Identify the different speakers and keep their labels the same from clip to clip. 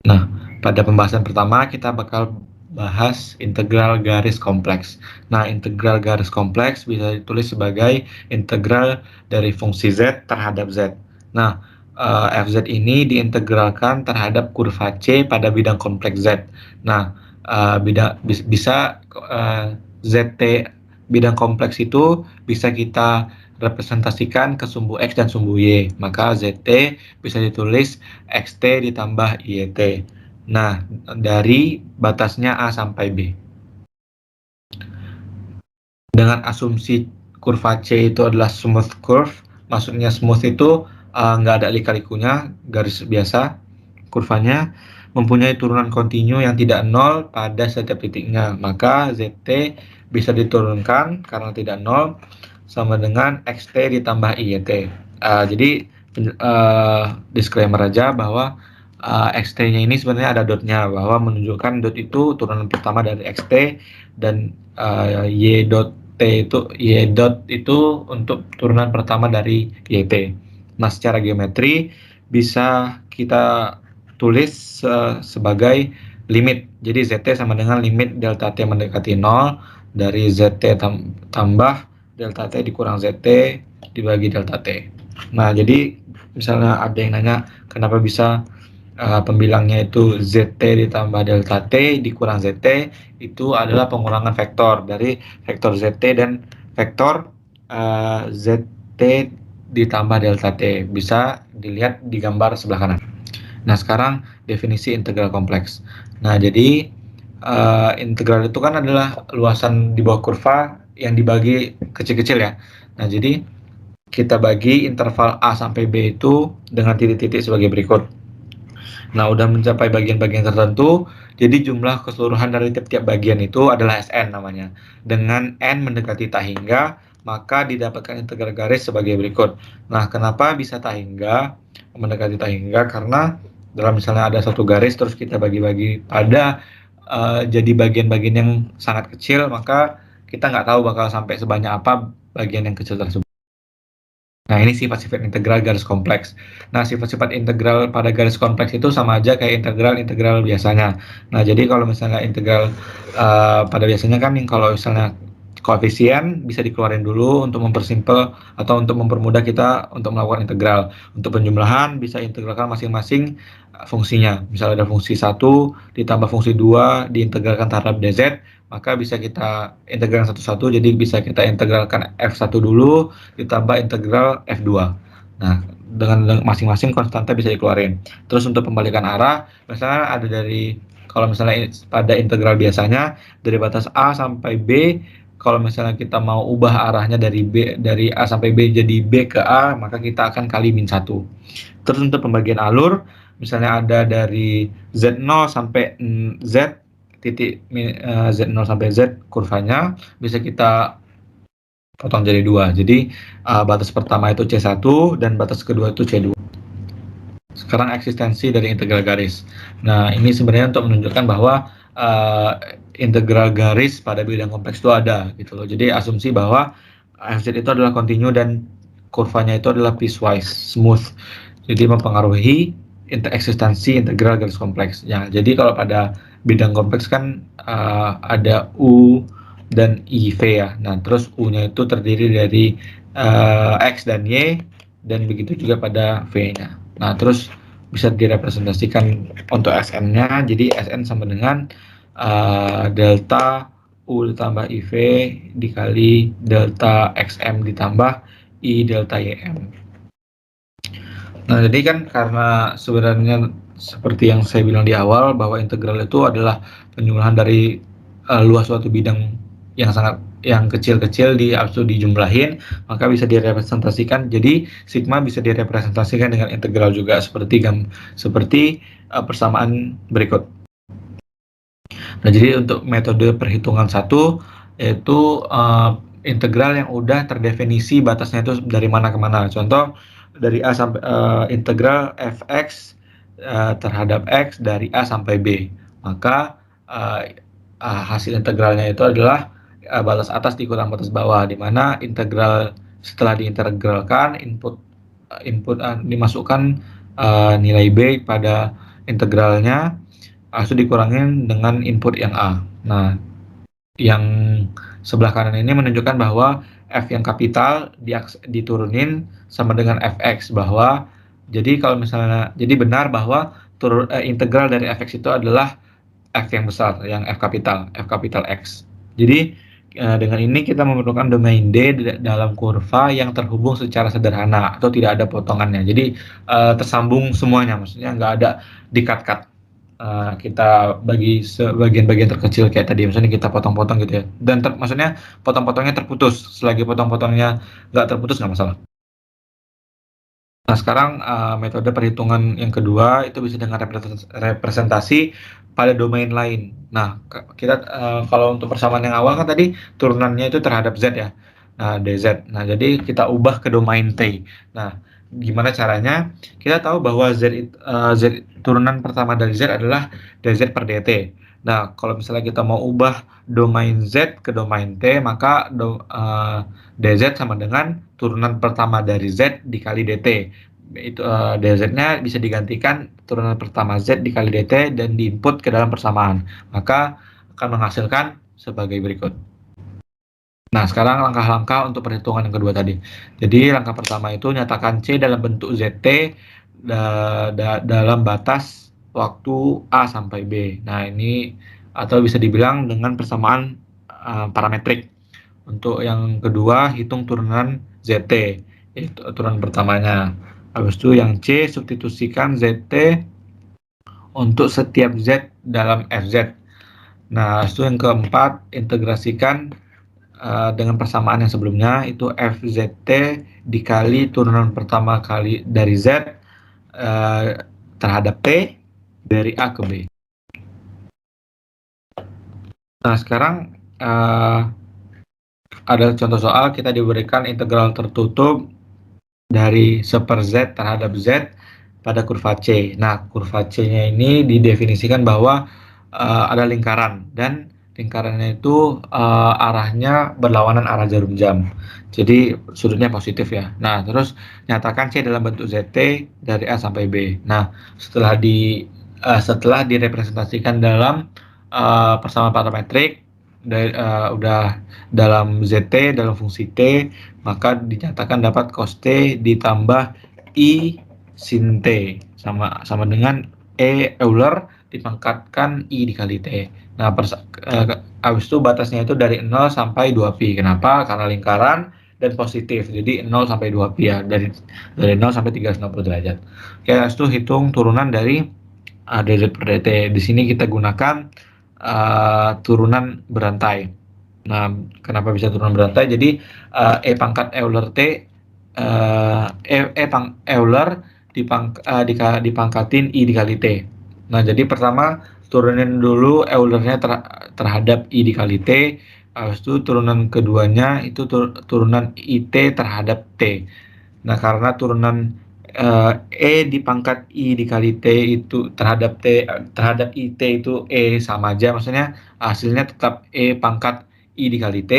Speaker 1: Nah, pada pembahasan pertama kita bakal bahas integral garis kompleks. Nah, integral garis kompleks bisa ditulis sebagai integral dari fungsi Z terhadap Z. Nah, fz ini diintegralkan terhadap kurva C pada bidang kompleks Z. Nah, bisa ZT bidang kompleks itu bisa kita representasikan ke sumbu X dan sumbu Y. Maka ZT bisa ditulis XT ditambah YT. Nah, dari batasnya A sampai B. Dengan asumsi kurva C itu adalah smooth curve, maksudnya smooth itu nggak ada lika-likunya, garis biasa, kurvanya mempunyai turunan kontinu yang tidak nol pada setiap titiknya. Maka ZT bisa diturunkan karena tidak nol sama dengan XT ditambah IYT. Jadi disclaimer aja bahwa XT-nya ini sebenarnya ada dotnya, bahwa menunjukkan dot itu turunan pertama dari XT dan Y dot T itu Y dot itu untuk turunan pertama dari YT. Nah, secara geometri bisa kita tulis sebagai limit. Jadi ZT sama dengan limit delta T mendekati 0 dari ZT tambah delta T dikurang ZT dibagi delta T. Nah, jadi misalnya ada yang nanya kenapa bisa pembilangnya itu ZT ditambah delta T dikurang ZT, itu adalah pengurangan vektor dari vektor ZT dan vektor ZT ditambah delta T. Bisa dilihat di gambar sebelah kanan. Nah, sekarang definisi integral kompleks. Nah, jadi integral itu kan adalah luasan di bawah kurva yang dibagi kecil-kecil ya. Nah, jadi kita bagi interval A sampai B itu dengan titik-titik sebagai berikut. Nah, udah mencapai bagian-bagian tertentu, jadi jumlah keseluruhan dari tiap-tiap bagian itu adalah Sn namanya. Dengan N mendekati tak hingga, maka didapatkan integral garis sebagai berikut. Nah, kenapa bisa tak hingga, mendekati tak hingga? Karena dalam misalnya ada satu garis, terus kita bagi-bagi pada jadi bagian-bagian yang sangat kecil, maka kita nggak tahu bakal sampai sebanyak apa bagian yang kecil tersebut. Nah, ini sifat-sifat integral garis kompleks. Nah, sifat-sifat integral pada garis kompleks itu sama aja kayak integral biasanya. Nah, jadi kalau misalnya integral pada biasanya kan kalau misalnya koefisien bisa dikeluarin dulu untuk mempersimpel atau untuk mempermudah kita untuk melakukan integral. Untuk penjumlahan bisa integralkan masing-masing fungsinya. Misalnya ada fungsi 1 ditambah fungsi 2 diintegralkan terhadap dz, maka bisa kita integralkan satu-satu, jadi bisa kita integralkan f1 dulu ditambah integral f2. Nah, dengan masing-masing konstanta bisa dikeluarin. Terus untuk pembalikan arah, misalnya ada dari, kalau misalnya pada integral biasanya dari batas A sampai B, kalau misalnya kita mau ubah arahnya dari A sampai B jadi B ke A, maka kita akan kali -1. Terus untuk pembagian alur, misalnya ada dari Z0 sampai Z titik Z0 sampai Z kurvanya bisa kita potong jadi 2. Jadi batas pertama itu C1 dan batas kedua itu C2. Sekarang eksistensi dari integral garis. Nah, ini sebenarnya untuk menunjukkan bahwa integral garis pada bidang kompleks itu ada gitu loh. Jadi asumsi bahwa fz itu adalah kontinu dan kurvanya itu adalah piecewise smooth. Jadi mempengaruhi eksistensi integral garis kompleks. Ya, jadi kalau pada bidang kompleks kan ada U dan IV ya. Nah, terus U-nya itu terdiri dari X dan Y, dan begitu juga pada V-nya. Nah, terus bisa direpresentasikan untuk Sn-nya, jadi Sn sama dengan delta U ditambah IV dikali delta XM ditambah I delta YM. Nah, jadi kan karena sebenarnya seperti yang saya bilang di awal bahwa integral itu adalah penjumlahan dari luas suatu bidang yang kecil-kecil dijumlahin, maka bisa direpresentasikan. Jadi sigma bisa direpresentasikan dengan integral juga seperti persamaan berikut. Nah, jadi untuk metode perhitungan 1 yaitu integral yang udah terdefinisi batasnya itu dari mana ke mana. Contoh dari A sampai integral fx terhadap x dari A sampai B. Maka hasil integralnya itu adalah batas atas dikurang batas bawah, di mana integral setelah diintegralkan input dimasukkan nilai B pada integralnya itu dikurangin dengan input yang A. Nah, yang sebelah kanan ini menunjukkan bahwa F yang kapital diturunin sama dengan Fx, bahwa jadi kalau misalnya jadi benar bahwa integral dari Fx itu adalah F yang besar, yang F kapital X. Jadi dengan ini kita memerlukan domain D dalam kurva yang terhubung secara sederhana atau tidak ada potongannya. Jadi tersambung semuanya, maksudnya nggak ada di-cut-cut. Kita bagi bagian-bagian terkecil kayak tadi, misalnya kita potong-potong gitu ya. Dan maksudnya potong-potongnya terputus. Selagi potong-potongnya nggak terputus nggak masalah. Nah, sekarang metode perhitungan yang kedua itu bisa dengan representasi pada domain lain. Nah, kita kalau untuk persamaan yang awal kan tadi turunannya itu terhadap Z ya. Nah, DZ. Nah, jadi kita ubah ke domain T. Nah, gimana caranya? Kita tahu bahwa Z turunan pertama dari Z adalah DZ per DT. Nah, kalau misalnya kita mau ubah domain Z ke domain T, maka DZ sama dengan turunan pertama dari Z dikali DT. Itu DZ-nya bisa digantikan turunan pertama Z dikali DT dan diinput ke dalam persamaan. Maka akan menghasilkan sebagai berikut. Nah, sekarang langkah-langkah untuk perhitungan yang kedua tadi. Jadi, langkah pertama itu nyatakan C dalam bentuk ZT dalam batas waktu A sampai B. Nah, ini atau bisa dibilang dengan persamaan parametrik. Untuk yang kedua, hitung turunan ZT, itu turunan pertamanya. Habis itu yang C, substitusikan ZT untuk setiap Z dalam FZ. Nah, itu yang keempat, integrasikan dengan persamaan yang sebelumnya, itu FZT dikali turunan pertama kali dari Z terhadap T dari A ke B. Nah, sekarang ada contoh soal, kita diberikan integral tertutup dari seper Z terhadap Z pada kurva C. Nah, kurva C-nya ini didefinisikan bahwa ada lingkaran, dan lingkarannya itu arahnya berlawanan arah jarum jam. Jadi sudutnya positif ya. Nah, terus nyatakan C dalam bentuk ZT dari A sampai B. Nah, setelah direpresentasikan dalam persamaan parametrik, udah dalam ZT, dalam fungsi T, maka dinyatakan dapat cos T ditambah I sin T sama dengan E Euler dipangkatkan I dikali T. Nah, habis itu batasnya itu dari 0 sampai 2pi. Kenapa? Karena lingkaran dan positif. Jadi 0 sampai 2pi ya, dari 0 sampai 360 derajat. Oke, habis itu hitung turunan dari DZ per DT. Di sini kita gunakan turunan berantai. Nah, kenapa bisa turunan berantai? Jadi E pangkat Euler T, Euler dipangkatin I dikali T. Nah, jadi pertama turunin dulu Eulernya terhadap I dikali T. Habis itu turunan keduanya itu turunan IT terhadap T. Nah, karena turunan E dipangkat I dikali T itu terhadap IT itu E sama aja, maksudnya hasilnya tetap E pangkat I dikali T.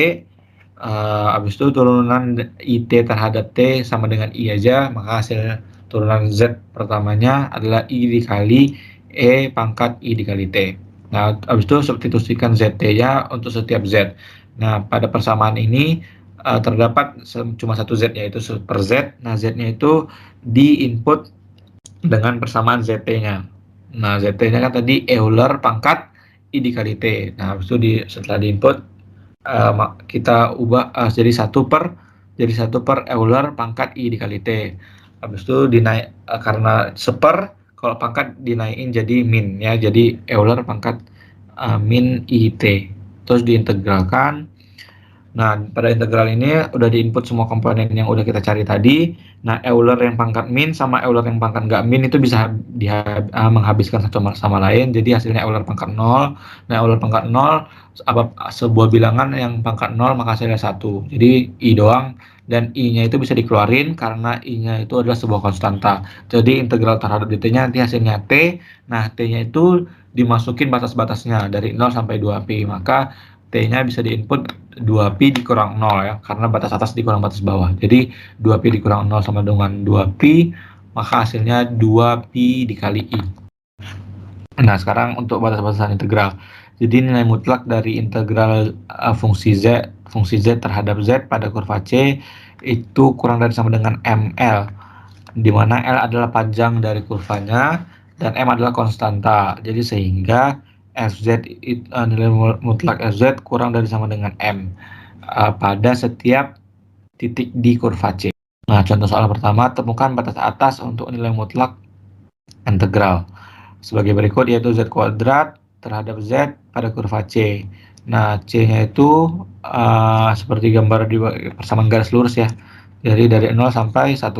Speaker 1: Habis itu turunan IT terhadap T sama dengan I aja, maka hasil turunan Z pertamanya adalah I dikali E pangkat I dikali T. Nah, habis itu substitusikan ZT-nya untuk setiap Z. Nah, pada persamaan ini terdapat cuma satu Z, yaitu per Z. Nah, Z-nya itu di input dengan persamaan ZT-nya. Nah, ZT-nya kan tadi Euler pangkat I dikali T. Nah, habis itu setelah di input kita ubah jadi 1 per Euler pangkat I dikali T. Habis itu dinaik karena seper, kalau pangkat dinaikin jadi min ya, jadi Euler pangkat min IT. Terus diintegralkan. Nah, pada integral ini udah diinput semua komponen yang udah kita cari tadi. Nah, Euler yang pangkat min sama Euler yang pangkat nggak min itu bisa menghabiskan satu sama lain. Jadi hasilnya Euler pangkat 0. Nah, Euler pangkat 0 sebuah bilangan yang pangkat 0 maka hasilnya 1. Jadi I doang, dan I-nya itu bisa dikeluarin karena I-nya itu adalah sebuah konstanta. Jadi integral terhadap dt-nya nanti hasilnya T. Nah, T-nya itu dimasukin batas-batasnya dari 0 sampai 2pi. Maka T-nya bisa diinput 2pi dikurang 0 ya, karena batas atas dikurang batas bawah. Jadi 2pi dikurang 0 sama dengan 2pi, maka hasilnya 2pi dikali I. Nah, sekarang untuk batas-batasan integral. Jadi nilai mutlak dari integral fungsi z terhadap z pada kurva C itu kurang dari sama dengan ml, di mana L adalah panjang dari kurvanya dan M adalah konstanta. Jadi sehingga nilai mutlak fz kurang dari sama dengan M pada setiap titik di kurva C. Nah, contoh soal pertama, temukan batas atas untuk nilai mutlak integral sebagai berikut, yaitu z kuadrat terhadap z pada kurva C. Nah, C-nya itu seperti gambar di persamaan garis lurus ya. Jadi dari 0 sampai 1,1.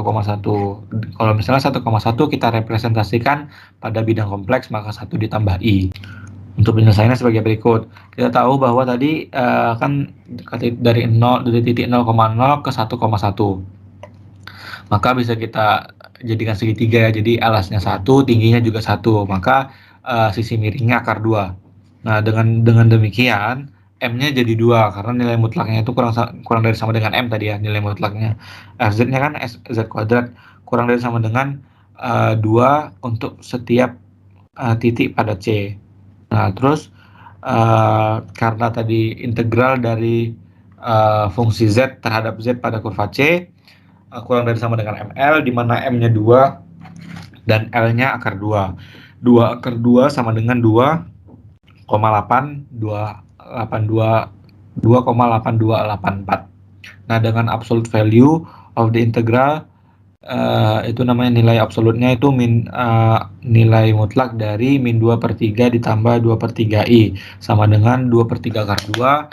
Speaker 1: Kalau misalnya 1,1 kita representasikan pada bidang kompleks, maka 1 ditambah I. Untuk penyelesaiannya sebagai berikut. Kita tahu bahwa tadi kan dari titik 0,0 ke 1,1. Maka bisa kita jadikan segitiga ya. Jadi alasnya 1, tingginya juga 1. Maka sisi miringnya akar 2. Nah, dengan demikian M-nya jadi 2 karena nilai mutlaknya itu kurang dari sama dengan M tadi ya, nilai mutlaknya. Fz-nya kan z kuadrat kurang dari sama dengan 2 untuk setiap titik pada C. Nah, terus karena tadi integral dari fungsi z terhadap z pada kurva C kurang dari sama dengan ml, di mana m-nya 2 dan l-nya akar 2. 2 akar 2 sama dengan 2,8284. Nah, dengan absolute value of the integral itu namanya nilai absolutnya itu nilai mutlak dari min 2/3 ditambah 2/3i sama dengan 2/3 akar 2,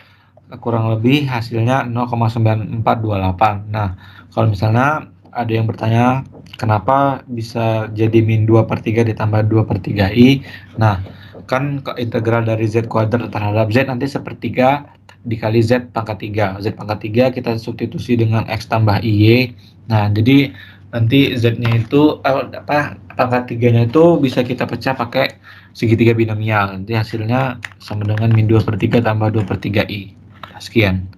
Speaker 1: kurang lebih hasilnya 0,9428. Nah, kalau misalnya ada yang bertanya kenapa bisa jadi min 2/3 ditambah 2/3i. Nah, kan integral dari z kuadrat terhadap z nanti sepertiga dikali z pangkat 3. Z pangkat 3 kita substitusi dengan x tambah iy. Nah, jadi nanti z-nya itu pangkat 3-nya itu bisa kita pecah pakai segitiga binomial. Nanti hasilnya sama dengan min 2/3 tambah 2/3i. Sekian.